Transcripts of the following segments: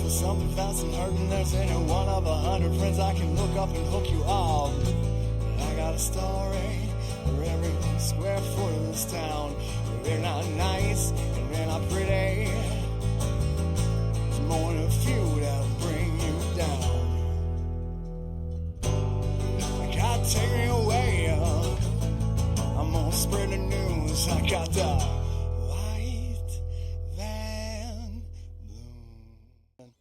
Something fast and hurting, there's any one of 100 friends I can look up and hook you off. I got a story for every square foot of this town. They're not nice and they're not pretty. There's more than a few that'll bring you down. I gotta take me away. I'm gonna spread the news. I got the white van blue.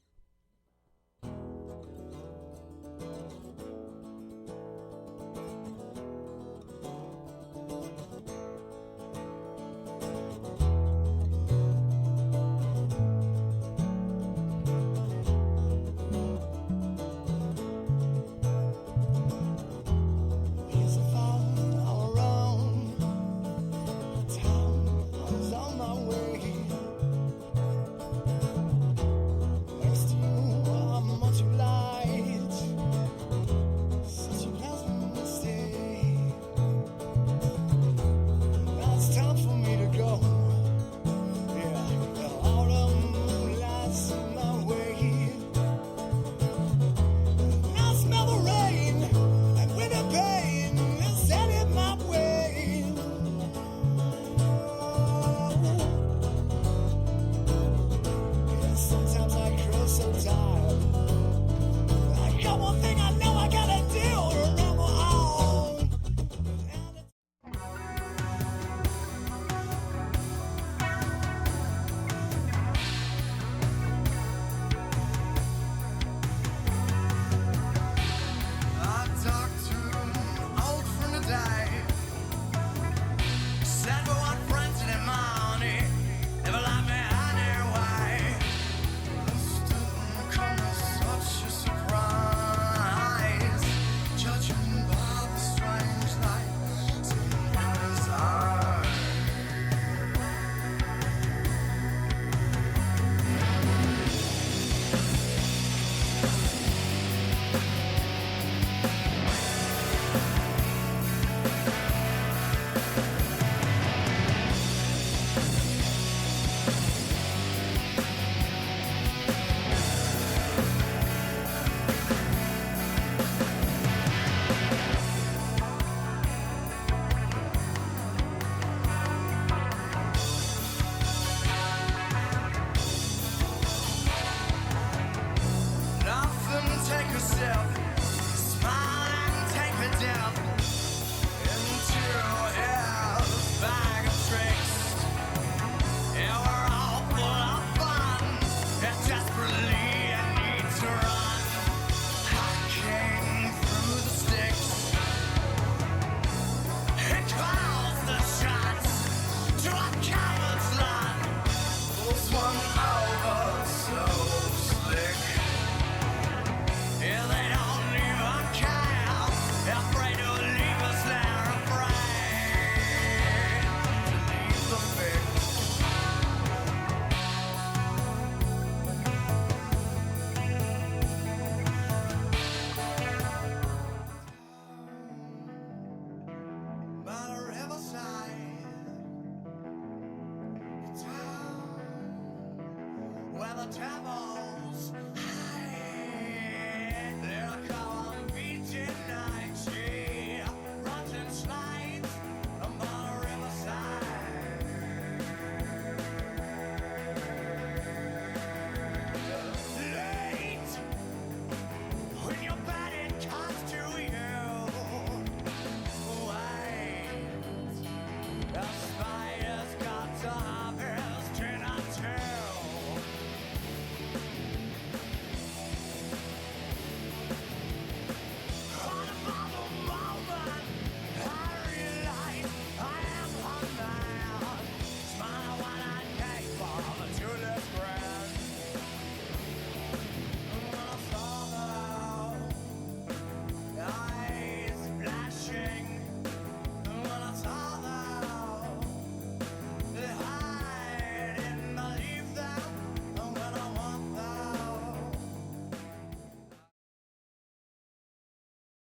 Travels